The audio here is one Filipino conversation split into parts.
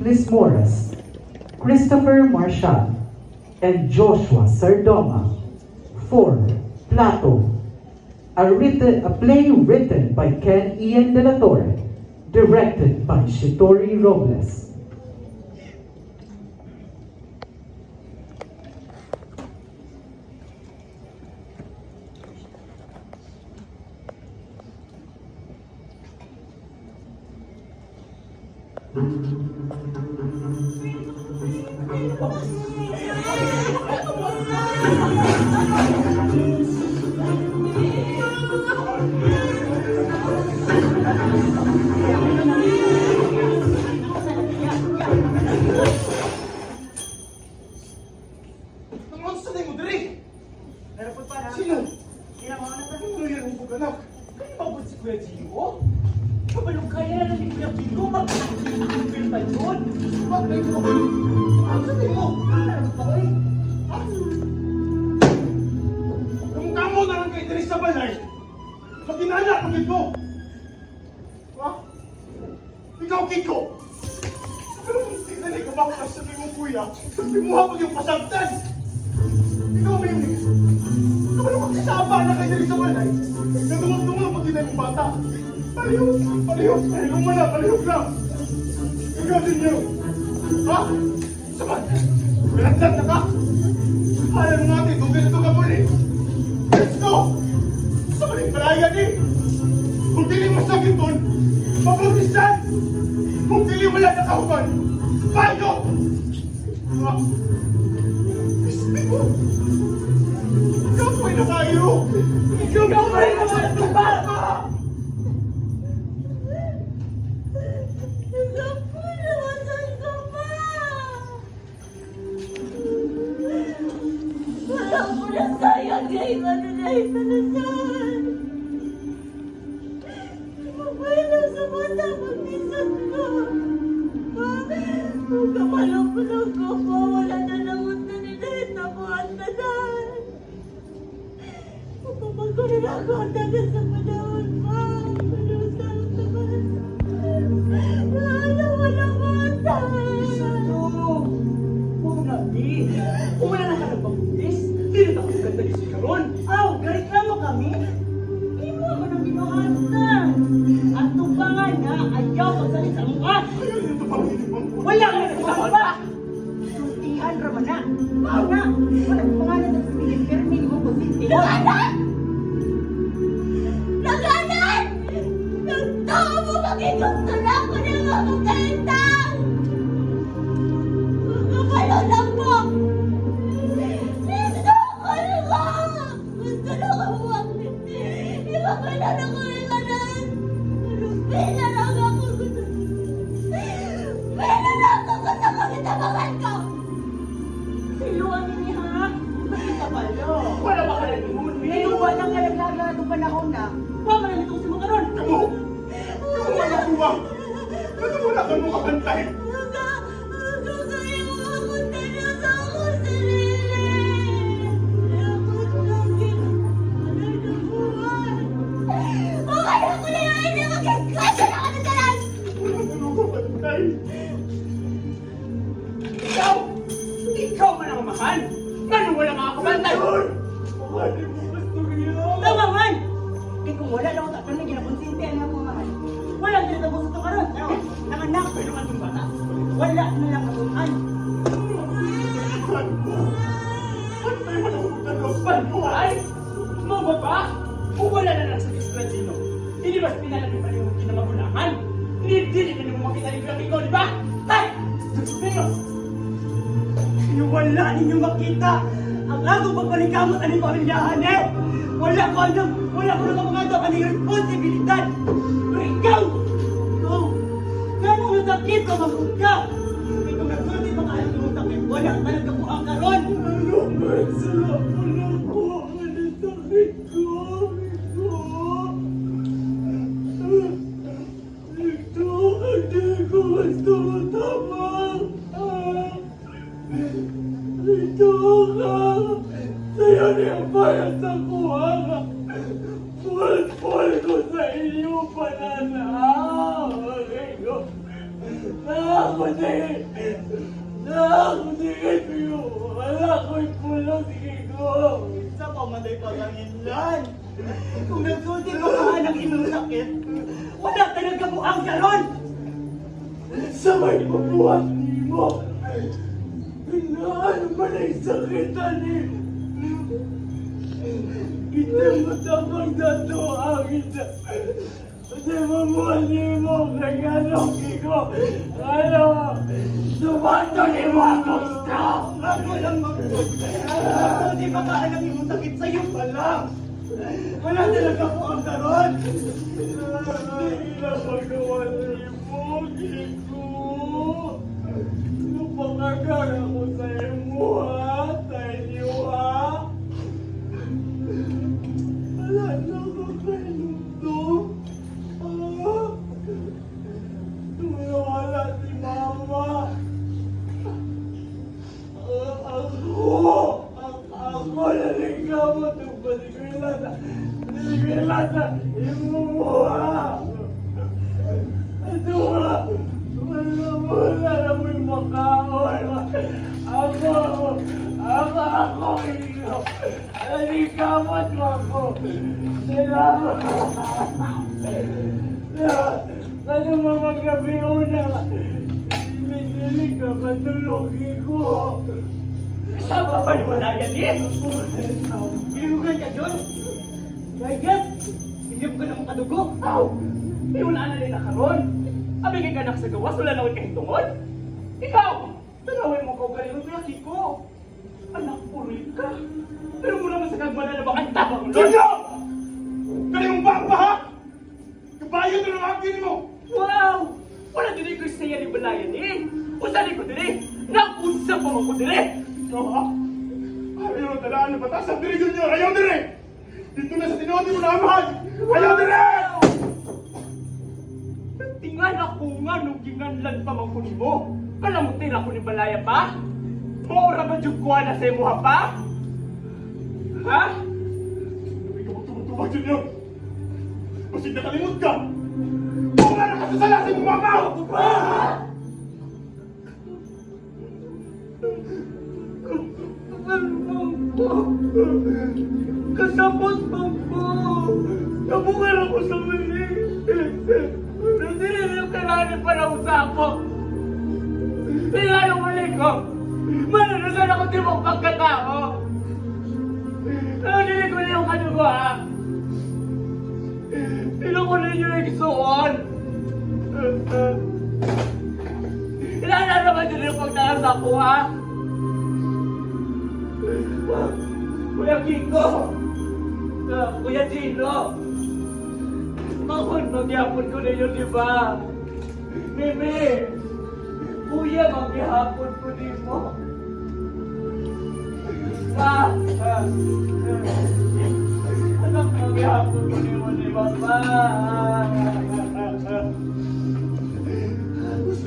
Douglas Morris, Christopher Marshall, and Joshua Sardoma. 4. Plato, a play written by Ken Ian de la Torre, directed by Shitori Robles. Ikaw, Kiko! Pero kung tignan ay kumakas sa mo, kuya, limuha mo yung pasagtan! Ikaw may yung kapalo magsasama na kayo sa balay, na dumang-dumang pag-inay mong bata. Palihog mo na, palihog lang! Ikaw din niyo! Ha? Saman! Pinagsan na ka! Alam mo natin, tugil ito ka muli! Let's go! Saman yung palayan eh! Kung piling masakit doon, mabulisan! Kung piling wala na kauban, bayo! Isip mo! Ikaw pa'y nakayo! Ikaw pa'y nakatuba! Wala ko na sayang ngayon na ipanasan! Mabailaw sa mata pag-isat ko. Kung kapalong-palong ko po, wala na lamot na nilahit na buhat na dan. Kapag ko rin ako taga sa panahon pa, malusang naman. Walang mata. Kung wala na ka ng pag-ulis, hindi na ako ganda ni si Karon. Aw, gareklamo kami. Hindi mo ako nang binuhatan. At tubangan na ayaw magsalit sa mukha. Wala ka na nagsasawa pa. Sultihan raman na. Pao na. Walang pangalan ng sabihin, pero hindi mo positive. Laganan! Laganan! Nagtao mo magigusto na ako ng mga magkaintang! Kapalo lang po! Gusto ko lang! Gusto lang ako mag-hindi! Ipapala na ko yung ganan! Pero pila lang ako gusto! Pila lang ako gusto magitabangan ko! Siluan niya ha? Bakit kapalo? Wala ba ka na naman? Ngayon walang kalaglaga ng panahon na. Huwag mo na nito si mo Karon. Kamu! Kamu wala buwa! Ano wala ka mo kapantay? Ikaw man ang mahal! Paano wala makakabantay? Tama man! Di kung wala lang ako tatlo na ginakonsintihan na ako mahal. Walang tinatapos ito Karon. Nanganak pero ang bata. Wala na lang kabuhan. Pantay mo na kung nagkapan mo ay! Mga baba, kung wala na lang sa diskretsino, hindi ba pinalagay pa rin yung kinamagulangan? Hindi na mo makita ni Grabe ko, di ba? Tay! Pero, wala ninyong makita ang akong pagpalikamot ang pamilyahan eh! Wala ko mga ang responsibilidad! Pero ikaw! Ganong nasakit ka magod ka! Hindi ko nagsulit mga ayaw ng sakit, wala ka nagkabuang Karon! Ano ba? Sarap mo na po ang sakit ko! Ito, hindi ko gusto matamang! Ito ka! Sa'yo niya bayad sa kuha ka! Pul-pul ko sa iyo pananaw! Wala ko'y pulo, sige ko. Sa pamatay paganginlan. Kung nagsulti mo ka ng imong sakit, Wala talaga mo ang ganon! Sa may pabuhat mo, ano man ay sakitan eh. Kita mo tapang dato ang ita. Kasi mamuhali mo, regalo ko. Ano, sumato ni mo ako stop! ako lang magpunta. Hindi ba ka alam yung sakit sa'yo pa lang? Wala talaga po ang karon. Hindi na magkawali mo, Kiko. Napakagal ako sa imo, ha? Sa inyo, ha? Wala na ako kayo, ha? Tumawala si Mama. Ako naligaw at palikwilata imuha. Wala na mo'y makaon. Ako ikaw. Naligamot mo ako. Ano mo magabi una? Dili ka matulogin ko. Sama pa naman na yan eh! Bilugan ka dyan! Gayat! Hindi mo ka naman kadugo! Aw! May wala na rin na karon! Abigay ka na sa gawas, wala na huwag kahintungod! Ikaw! Tanawin mo ko galing mo Kiko! Anak puri ka! Pero mo naman sa kagmana na baka tabang mo! Jojo! Galing mong bamba ha? Kabayo na ng akin mo! Wow! Wala din ko siya ni Balayan eh! Usali ko din eh! Nakunsa pa mo ko din eh! Ikaw ha? Ayaw na talaan na batas ang diri Junior! Ayaw dire! Dito na sa tinuod mo na amahan! Ayaw dire! Tingan ako nga nung ginganlan pa man ko nimo. Kalamutin ako ni Balaya pa? Maura ba jugkuha na sa imo pa? Ha? Hindi ka magtumutubag Junior! Kasi nakalimot ka! Kung nga nakasasala sa iyong mama! Kasapos pa po! Nabukan ako sa mali! Nandinilim ka namin para usapo! Tingnan ang mali ko! Mananasan ako di mong pagkatao! Nandinilig ko na yung kadugo ha! Pinukunin niyo yung isuon! Ilan naman din yung pagtalas ako ha! Kuya Kiko! Kuya Gino! Makon, magyapon ko ninyo, di ba? Mimi! Kuya, magyapon ko ninyo. Ma! Anak, magyapon ko ninyo, di ba, Ma?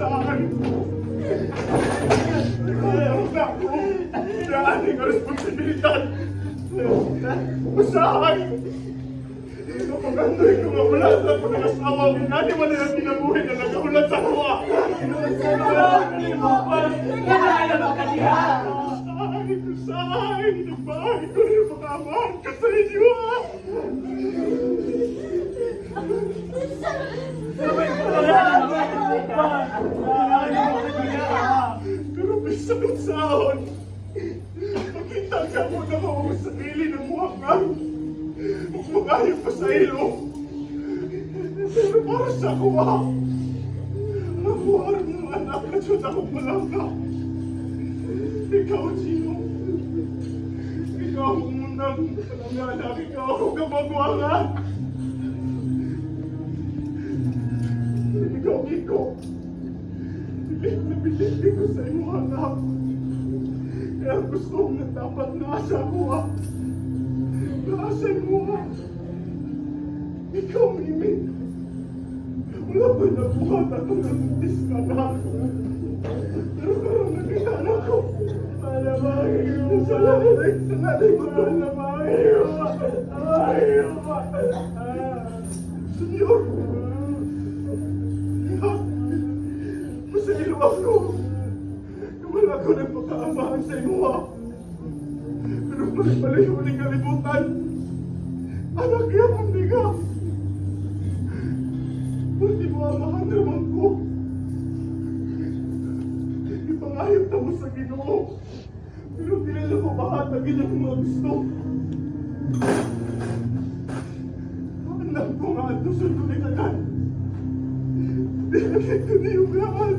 Saan? Ayaw na ako! Saan ang responsibilidad? Saan? Napagandoy ko nga wala sa ako ng asawa. Minani man ang pinabuhay na nagaulat sa kuwa. Hindi mo ba? Kaya mo ka diha? Saan? Nagbahay ko rin makamahan ka sa inyo ha? Pero bisang sahon. Makita ka mo na mo sa ili ng muhangan. Magayon pa sa ilo. Pero para sa kuha. Nakuha ng anak na dyan akong malaka. Ikaw, Gino. Ikaw ang unang anak. Ikaw ang kamagwangan. Ikaw, Kiko. Bilit na bilit ko sa iyong anak. Kaya gusto kong na dapat naasa ko ha. Naasan mo ha. Ikaw, Mimi. Wala ba nabuhat ako ng buntis ka na? Pero karoon nakita na ko. Malamangin mo sa lalay. Sa lalay mo. Malamangin mo. Malamangin mo. Senyor. Masaya ako nagpakaamahan sa imo ha. Pero palayo ng kalibutan. Anak niya kung di ka. Hindi mo amahan naman ko. Ipangayot na mo sa Ginoo. Pero pinala ko bahatagin ang mga gusto. Anak ko nga ito sa tulitagan. Dinagay ko niyo gaan.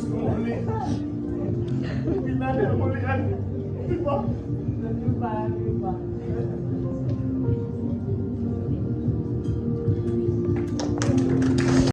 Muli. Pinali ang mulian. Diba?